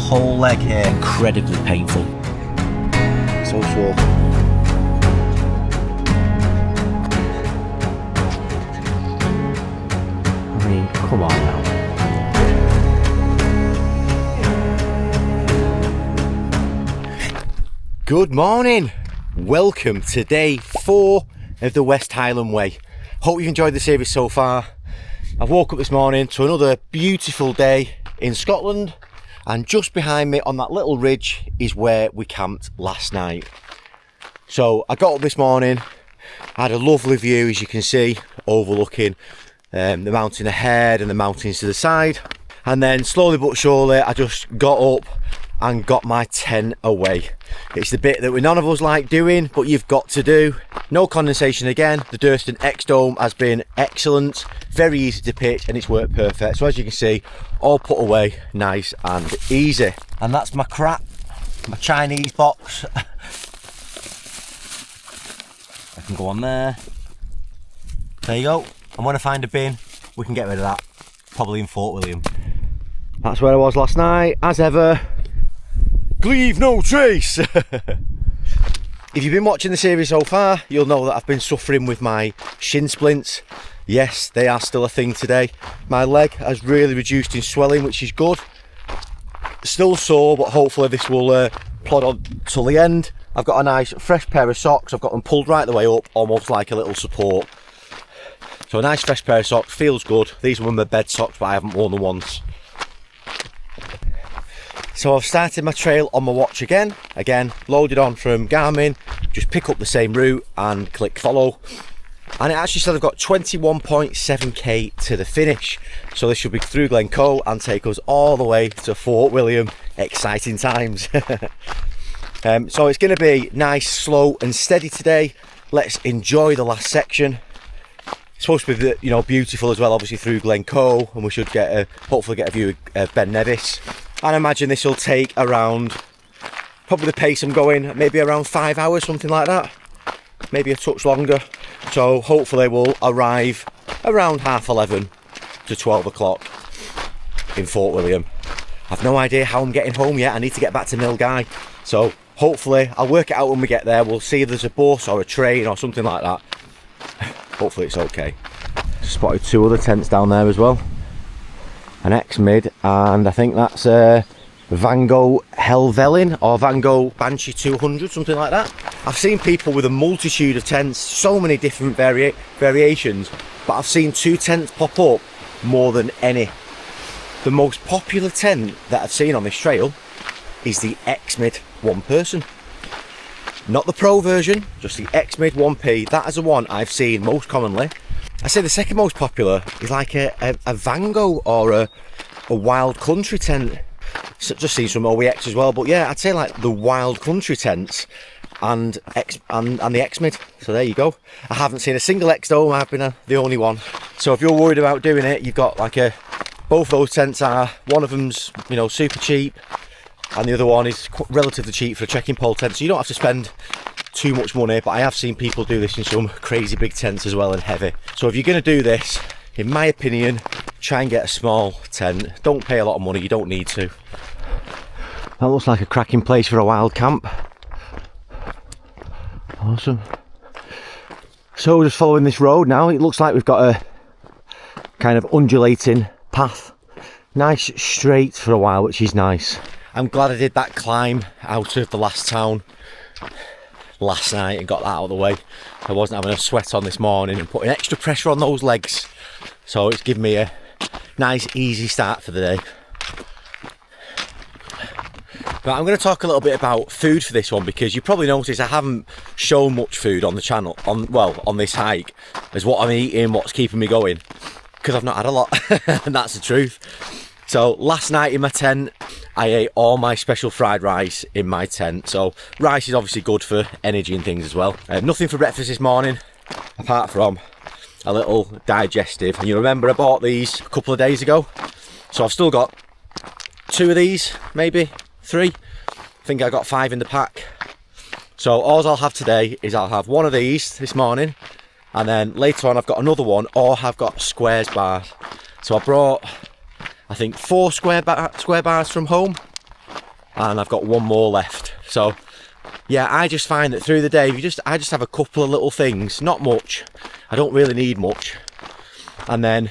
whole leg here. Incredibly painful. So sore. I mean, come on now. Good morning. Welcome to day 4 of the West Highland Way. Hope you've enjoyed the series so far. I woke up this morning to another beautiful day in Scotland, and just behind me on that little ridge is where we camped last night. So I got up this morning, had a lovely view, as you can see, overlooking the mountain ahead and the mountains to the side. And then slowly but surely I just got up and got my tent away. It's the bit that none of us like doing, but you've got to do. No condensation again. The Durston X-Dome has been excellent, very easy to pitch, and it's worked perfect. So as you can see, all put away nice and easy. And that's my crap, my Chinese box. I can go on there. There you go. And when I find a bin, we can get rid of that, probably in Fort William. That's where I was last night, as ever. Gleave No Trace. If you've been watching the series so far, you'll know that I've been suffering with my shin splints. Yes, they are still a thing today. My leg has really reduced in swelling, which is good. Still sore, but hopefully this will plod on till the end. I've got a nice fresh pair of socks. I've got them pulled right the way up, almost like a little support. So a nice fresh pair of socks, feels good. These were my bed socks, but I haven't worn them once. So I've started my trail on my watch again, loaded on from Garmin, just pick up the same route and click follow. And it actually said I've got 21.7k to the finish. So this should be through Glencoe and take us all the way to Fort William. Exciting times. So it's going to be nice, slow and steady today. Let's enjoy the last section. It's supposed to be, beautiful as well, obviously through Glencoe, and we should hopefully get a view of Ben Nevis. And I imagine this will take around, probably the pace I'm going, maybe around 5 hours, something like that. Maybe a touch longer. So hopefully we'll arrive around 11:30 to 12 o'clock in Fort William. I've no idea how I'm getting home yet. I need to get back to Milngavie. So hopefully I'll work it out when we get there. We'll see if there's a bus or a train or something like that. Hopefully it's okay. Spotted 2 other tents down there as well. An X-Mid, and I think that's Van Gogh Helvellyn or Van Gogh Banshee 200, something like that. I've seen people with a multitude of tents, so many different variations, but I've seen 2 tents pop up more than any. The most popular tent that I've seen on this trail is the X-Mid 1 person. Not the Pro version, just the X-Mid 1P. That is the one I've seen most commonly. I say the second most popular is like a Van Gogh or a Wild Country tent. So just seen some OEX as well, but yeah, I'd say like the Wild Country tents and the X-Mid. So there you go. I haven't seen a single X-Dome. I've been the only one. So if you're worried about doing it, you've got like both those tents are, one of them's super cheap, and the other one is relatively cheap for a trekking pole tent. So you don't have to spend too much money, but I have seen people do this in some crazy big tents as well, and heavy. So if you're going to do this, in my opinion, try and get a small tent. Don't pay a lot of money, you don't need to. That looks like a cracking place for a wild camp. Awesome. So just following this road now, it looks like we've got a kind of undulating path. Nice straight for a while, which is nice. I'm glad I did that climb out of the last town last night and got that out of the way. I wasn't having a sweat on this morning and putting extra pressure on those legs, so it's given me a nice easy start for the day. But I'm going to talk a little bit about food for this one, because you probably noticed I haven't shown much food on the channel on this hike, as what I'm eating, what's keeping me going, because I've not had a lot. And that's the truth. So last night in my tent, I ate all my special fried rice in my tent. So rice is obviously good for energy and things as well. Nothing for breakfast this morning, apart from a little digestive. And you remember I bought these a couple of days ago. So I've still got 2 of these, maybe 3. I think I got 5 in the pack. So all I'll have today is I'll have 1 of these this morning, and then later on I've got another one, or I've got squares bar. So I brought, I think, 4 square bars from home. and I've got one more left. So yeah, I just find that through the day, I just have a couple of little things, not much. I don't really need much. And then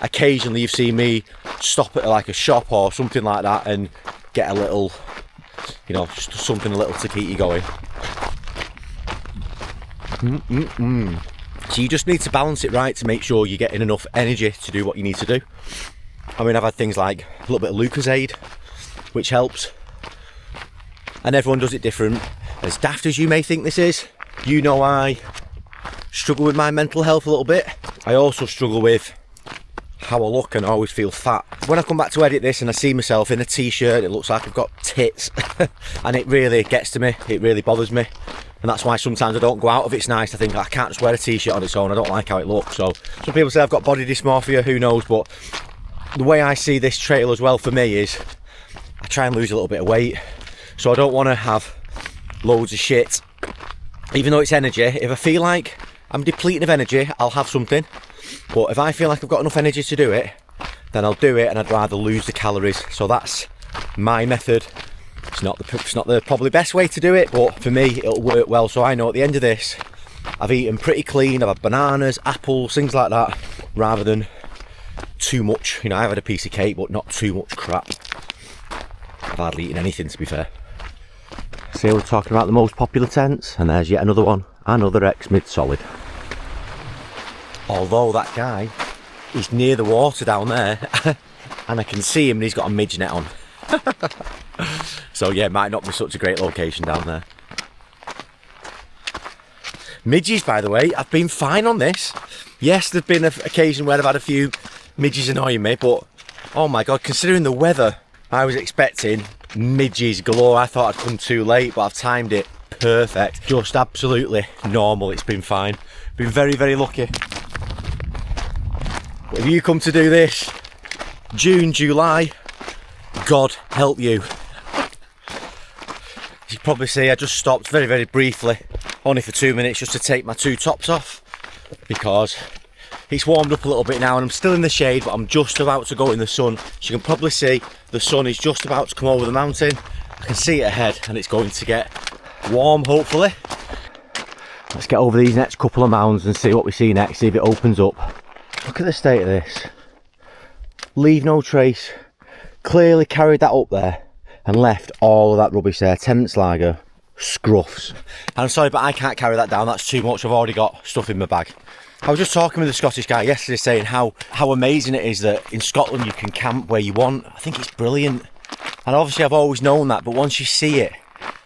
occasionally you've seen me stop at like a shop or something like that and get a little, you know, just something a little to keep you going. So you just need to balance it right to make sure you're getting enough energy to do what you need to do. I mean, I've had things like a little bit of Lucozade, which helps. And everyone does it different. As daft as you may think this is, you know I struggle with my mental health a little bit. I also struggle with how I look, and I always feel fat. When I come back to edit this and I see myself in a t-shirt, it looks like I've got tits. And it really gets to me, it really bothers me. And that's why sometimes I don't go out if it's nice. I think I can't just wear a t-shirt on its own, I don't like how it looks. So some people say I've got body dysmorphia, who knows, but the way I see this trail as well for me is I try and lose a little bit of weight. So I don't want to have loads of shit. Even though it's energy, if I feel like I'm depleting of energy, I'll have something. But if I feel like I've got enough energy to do it, then I'll do it, and I'd rather lose the calories. So that's my method. It's not the probably best way to do it, but for me it'll work well. So I know at the end of this, I've eaten pretty clean. I've had bananas, apples, things like that, rather than too much. You know, I've had a piece of cake, but not too much crap. I've hardly eaten anything, to be fair. So we're talking about the most popular tents, and there's yet another one, another ex-mid solid. Although that guy is near the water down there, and I can see him and he's got a midge net on. So yeah, it might not be such a great location down there. Midges, by the way, I've been fine on this. Yes, there's been an occasion where I've had a few midges annoying me, but oh my god, considering the weather, I was expecting midges galore. I thought I'd come too late, but I've timed it perfect. Just absolutely normal, it's been fine. Been very, very lucky. But if you come to do this, June, July, God help you. As you probably see, I just stopped very, very briefly, only for 2 minutes, just to take my two tops off, because it's warmed up a little bit now and I'm still in the shade, but I'm just about to go in the sun. As you can probably see, the sun is just about to come over the mountain. I can see it ahead and it's going to get warm, hopefully. Let's get over these next couple of mounds and see what we see next, see if it opens up. Look at the state of this. Leave No Trace clearly carried that up there and left all of that rubbish there. Tenants lager, scruffs. And I'm sorry, but I can't carry that down, that's too much. I've already got stuff in my bag. I was just talking with a Scottish guy yesterday saying how amazing it is that in Scotland you can camp where you want. I think it's brilliant. And obviously I've always known that, but once you see it,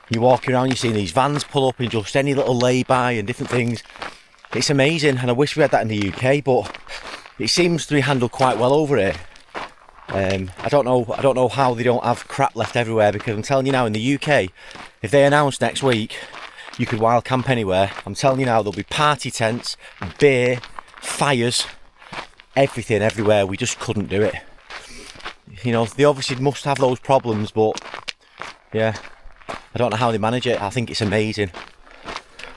you walk around, you're seeing these vans pull up in just any little lay-by and different things. It's amazing, and I wish we had that in the UK, but it seems to be handled quite well over here. I don't know how they don't have crap left everywhere, because I'm telling you now, in the UK, if they announce next week you could wild camp anywhere, I'm telling you now, there'll be party tents, beer, fires, everything everywhere. We just couldn't do it. You know, they obviously must have those problems, but yeah, I don't know how they manage it. I think it's amazing.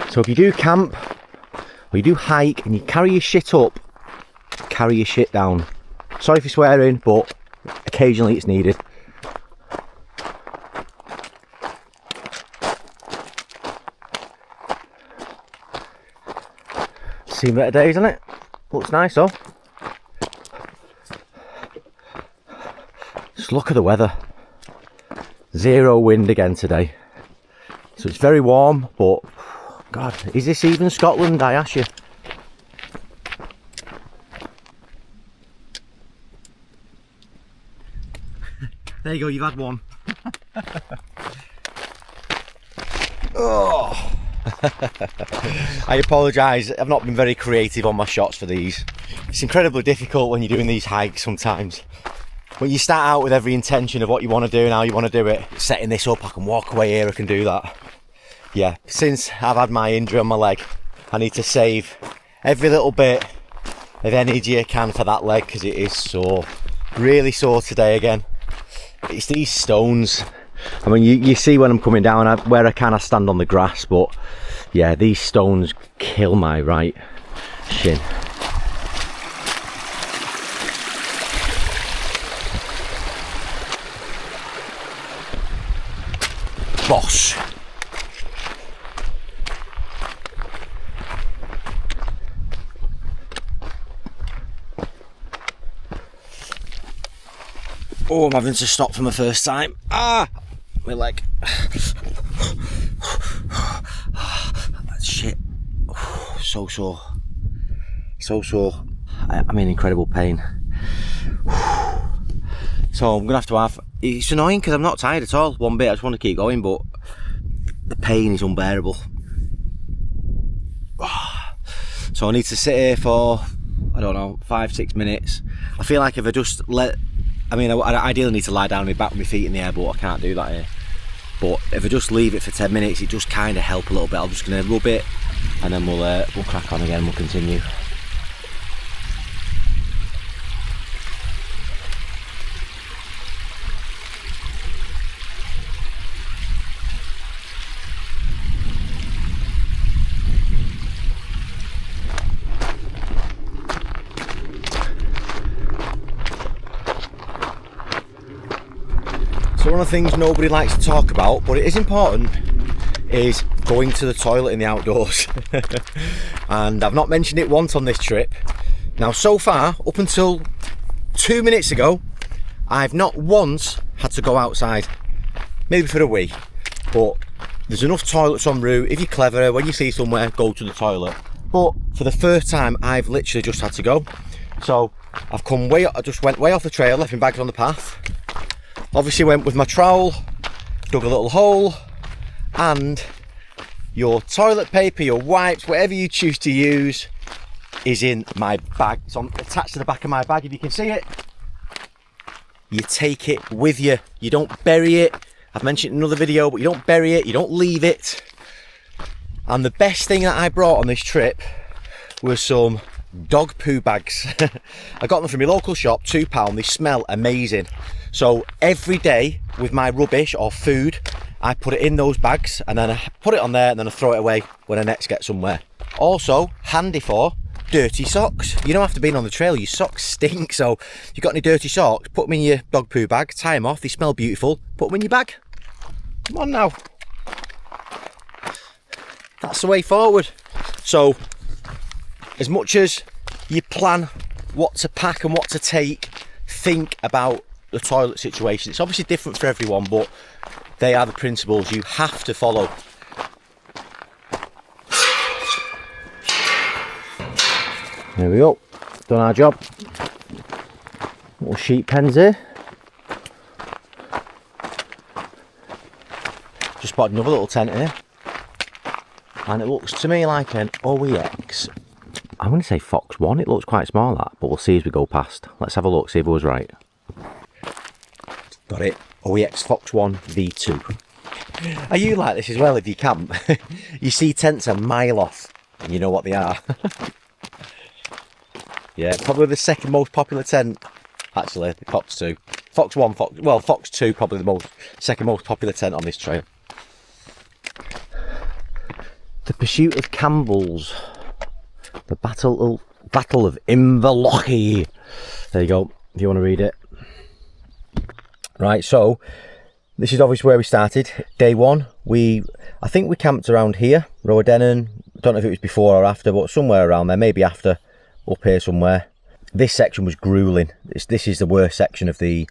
So if you do camp or you do hike and you carry your shit up, carry your shit down. Sorry for swearing, but occasionally it's needed. Seen better days, isn't it? Looks nice though. Just look at the weather. 0 wind again today. So it's very warm, but God, is this even Scotland, I ask you? There you go, you've had one. Oh. I apologise, I've not been very creative on my shots for these. It's incredibly difficult when you're doing these hikes sometimes. When you start out with every intention of what you want to do and how you want to do it, setting this up, I can walk away here, I can do that. Yeah, since I've had my injury on my leg, I need to save every little bit of energy I can for that leg, because it is sore. Really sore today again. It's these stones. I mean, you see when I'm coming down, where I can, I stand on the grass, but yeah, these stones kill my right shin. boss. Oh, I'm having to stop for my first time. Ah, my leg. Shit. So sore. So sore. I'm in incredible pain. So I'm gonna have to have. It's annoying because I'm not tired at all. One bit, I just want to keep going, but the pain is unbearable. So I need to sit here for, I don't know, 5-6 minutes. I feel like if I just let, I mean, I ideally need to lie down on my back with my feet in the air, but I can't do that here. But if I just leave it for 10 minutes, it just kind of help a little bit. I'm just gonna rub it, and then we'll crack on again. We'll continue. So one of the things nobody likes to talk about, but it is important, is going to the toilet in the outdoors. And I've not mentioned it once on this trip. Now so far, up until 2 minutes ago, I've not once had to go outside. Maybe for a wee, but there's enough toilets en route. If you're clever, when you see somewhere, go to the toilet. But for the first time, I've literally just had to go. So I've come I just went way off the trail, left my bags on the path. Obviously went with my trowel, dug a little hole, and your toilet paper, your wipes, whatever you choose to use is in my bag. It's attached to the back of my bag, if you can see it. You take it with you. You don't bury it. I've mentioned it in another video, but you don't bury it, you don't leave it. And the best thing that I brought on this trip was some dog poo bags. I got them from my local shop, £2. They smell amazing. So every day with my rubbish or food, I put it in those bags, and then I put it on there, and then I throw it away when I next get somewhere. Also handy for dirty socks. You know, after being on the trail, your socks stink. So if you've got any dirty socks, put them in your dog poo bag, tie them off, they smell beautiful, put them in your bag. Come on now. That's the way forward. So as much as you plan what to pack and what to take, think about the toilet situation. It's obviously different for everyone, but they are the principles you have to follow. There we go, done our job. Little sheet pens here. Just spotted another little tent here, and it looks to me like an OEX. I'm going to say Fox 1. It looks quite small, that, but we'll see as we go past. Let's have a look, see if I was right. Got it. OEX Fox 1 V2. Are you like this as well if you camp? You see tents a mile off and you know what they are. Yeah, probably the second most popular tent. Actually, the Fox 2. Fox 1, Fox 2 probably the second most popular tent on this trail. The Pursuit of Campbell's. The Battle of Inverlochy. There you go, if you want to read it. Right, so this is obviously where we started. Day one, I think we camped around here, Roedennen. I don't know if it was before or after, but somewhere around there, maybe after, up here somewhere. This section was grueling. This is the worst section of the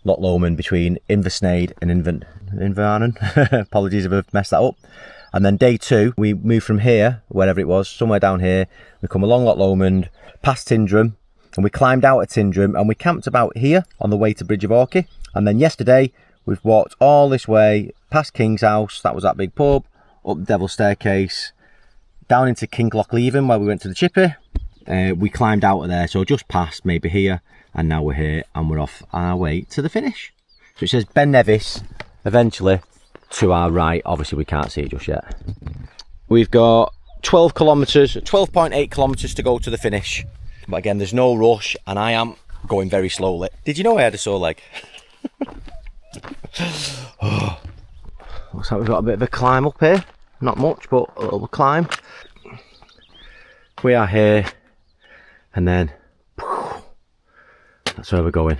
Loch Lomond between Inversnaid and Inverarnon. Apologies if I've messed that up. And then day two, we moved from here, wherever it was, somewhere down here. We come along Loch Lomond, past Tindrum, and we climbed out at Tindrum, and we camped about here on the way to Bridge of Orchy. And then yesterday, we've walked all this way, past King's House, that was that big pub, up the Devil's Staircase, down into Kinlochleven, where we went to the chippy. We climbed out of there, so just past, maybe here, and now we're here, and we're off our way to the finish. So it says Ben Nevis, eventually, to our right. Obviously, we can't see it just yet. We've got 12 kilometres, 12.8 kilometres to go to the finish. But again, there's no rush, and I am going very slowly. Did you know I had a sore leg? Oh. Looks like we've got a bit of a climb up here. Not much, but a little climb. We are here, and then that's where we're going.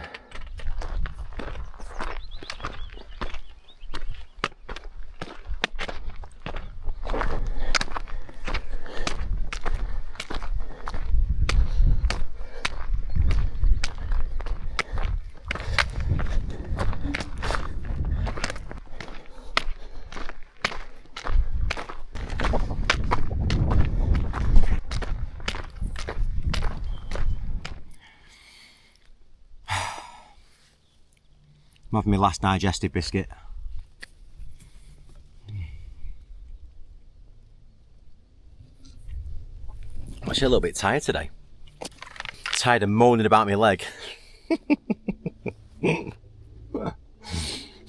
I'm having my last digestive biscuit. I'm actually a little bit tired today. Tired of moaning about my leg.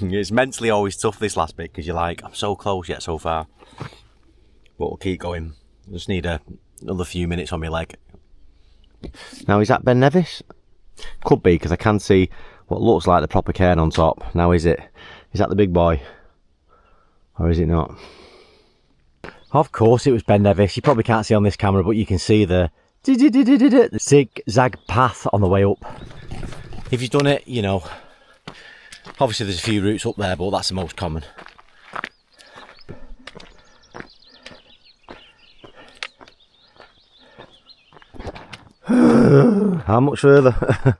It's mentally always tough, this last bit, because you're like, I'm so close yet so far. But we'll keep going. Just need another few minutes on my leg. Now, is that Ben Nevis? Could be, because I can see what looks like the proper cairn on top. Now, is that the big boy? Or is it not? Of course it was Ben Nevis. You probably can't see on this camera, but you can see the zigzag path on the way up. If you've done it, you know. Obviously there's a few routes up there, but that's the most common. How much further?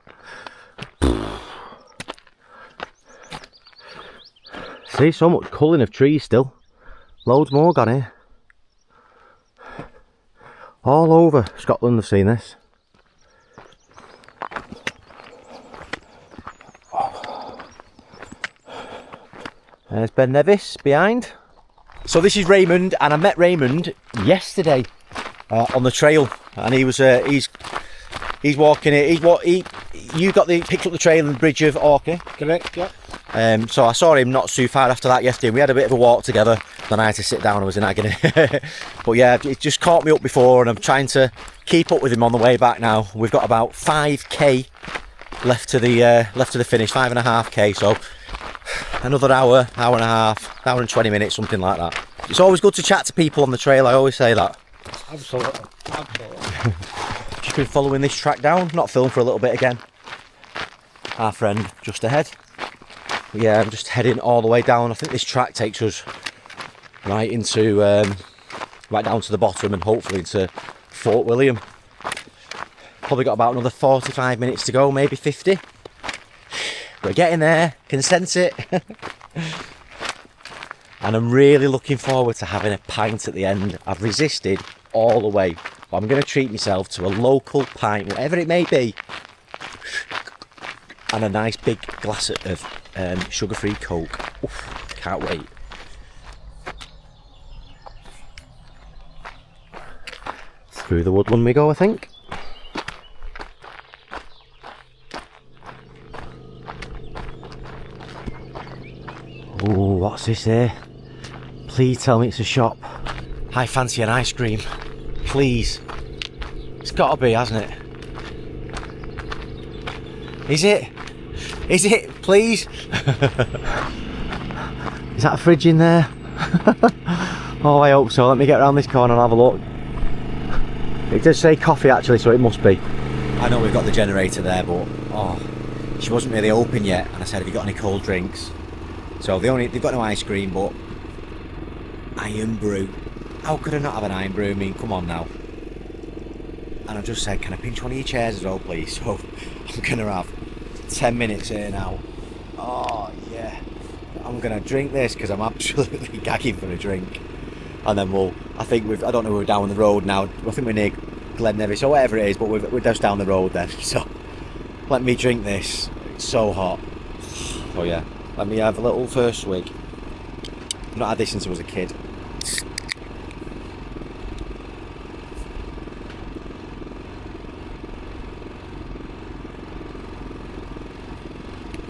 See, so much culling of trees still. Loads more gone here. All over Scotland I've seen this. There's Ben Nevis behind. So this is Raymond, and I met Raymond yesterday on the trail, and he was he's walking it. You picked up the trail in the Bridge of Orkney, correct? Yeah. So I saw him not too far after that yesterday. We had a bit of a walk together. Then I had to sit down. I was in agony. But yeah, it just caught me up before, and I'm trying to keep up with him on the way back now. We've got about 5k left to the finish, 5.5k. So another hour and a half, hour and 20 minutes, something like that. It's always good to chat to people on the trail. I always say that. Absolutely. Just been following this track down. Not filmed for a little bit again. Our friend just ahead. But yeah, I'm just heading all the way down. I think this track takes us right into right down to the bottom, and hopefully into Fort William. Probably got about another 45 minutes to go, maybe 50. We're getting there, can sense it. And I'm really looking forward to having a pint at the end. I've resisted all the way, but I'm going to treat myself to a local pint, whatever it may be, and a nice big glass of sugar-free Coke. Oof, can't wait. Through the woodland we go, I think. Oh, what's this here? Please tell me it's a shop. I fancy an ice cream. Please. It's got to be, hasn't it? Is it? Is it? Please? Is that a fridge in there? Oh, I hope so. Let me get around this corner and have a look. It does say coffee actually, so it must be. I know we've got the generator there, but she wasn't really open yet, and I said, have you got any cold drinks? So they've got no ice cream, but iron brew. How could I not have an iron brew? I mean, come on now. And I just said, can I pinch one of your chairs as well, please? So I'm gonna have 10 minutes here now. Oh yeah, I'm gonna drink this because I'm absolutely gagging for a drink. And then I don't know, we're down the road now. I think we're near Glen Nevis or whatever it is, but we're just down the road then. So let me drink this. It's so hot. Oh yeah, let me have a little first swig. I've not had this since I was a kid.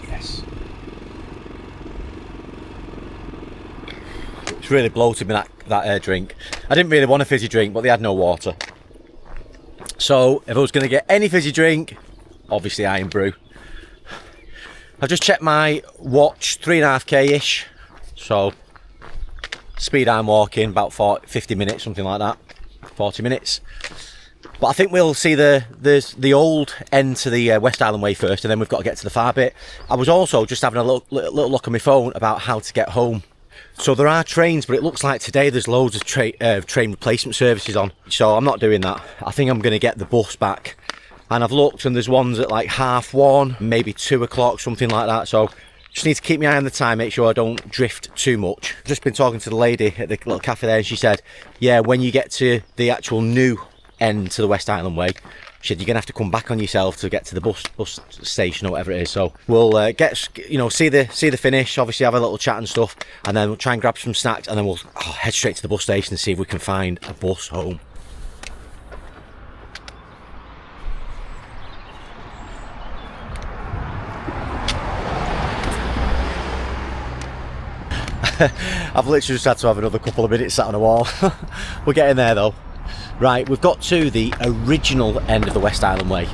Yes. It's really bloated me, that drink. I didn't really want a fizzy drink, but they had no water. So if I was going to get any fizzy drink, obviously iron brew. I've just checked my watch, 3.5k-ish. So speed I'm walking, about 50 minutes, something like that. 40 minutes. But I think we'll see the old end to the West Highland Way first, and then we've got to get to the far bit. I was also just having a little look on my phone about how to get home. So there are trains, but it looks like today there's loads of train replacement services on. So I'm not doing that. I think I'm going to get the bus back. And I've looked, and there's ones at like 1:30, maybe 2 o'clock, something like that. So just need to keep my eye on the time, make sure I don't drift too much. I've just been talking to the lady at the little cafe there, and she said, yeah, when you get to the actual new end to the West Highland Way, she said, you're gonna have to come back on yourself to get to the bus station or whatever it is. So we'll see the finish, obviously have a little chat and stuff, and then we'll try and grab some snacks, and then we'll head straight to the bus station and see if we can find a bus home. I've literally just had to have another couple of minutes sat on a wall. We're getting there though. Right, we've got to the original end of the West Highland Way.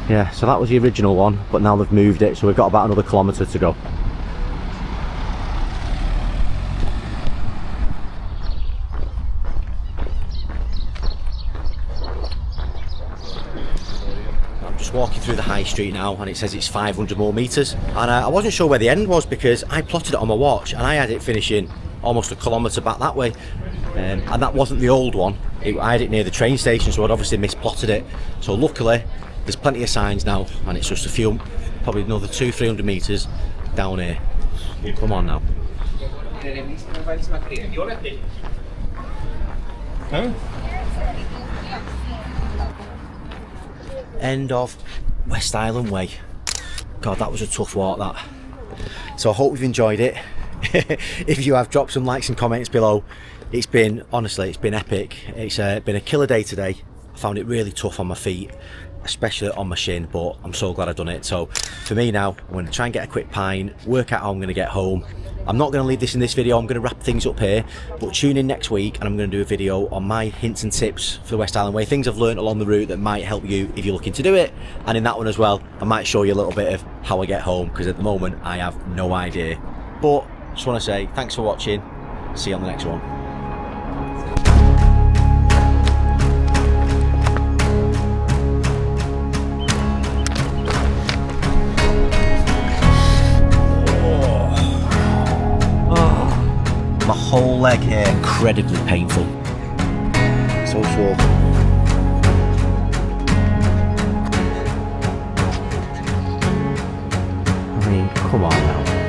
Yeah, so that was the original one, but now they've moved it, so we've got about another kilometre to go. Just walking through the high street now, and it says it's 500 more metres, and I wasn't sure where the end was because I plotted it on my watch and I had it finishing almost a kilometre back that way, and that wasn't the old one. I had it near the train station, so I'd obviously misplotted it. So luckily there's plenty of signs now, and it's just a few, probably another 200-300 metres down here. Come on now. Huh? End of West Highland Way. God, that was a tough walk, that. So I hope you've enjoyed it. If you have, drop some likes and comments below. It's been, honestly, it's been epic. It's been a killer day today. I found it really tough on my feet, especially on my shin, but I'm so glad I've done it. So for me now, I'm going to try and get a quick pint, work out how I'm going to get home. I'm not going to leave this in this video, I'm going to wrap things up here, but tune in next week and I'm going to do a video on my hints and tips for the West Highland Way, things I've learned along the route that might help you if you're looking to do it. And in that one as well, I might show you a little bit of how I get home, because at the moment I have no idea. But just want to say thanks for watching, see you on the next one. My whole leg here, incredibly painful. So sore. I mean, come on now.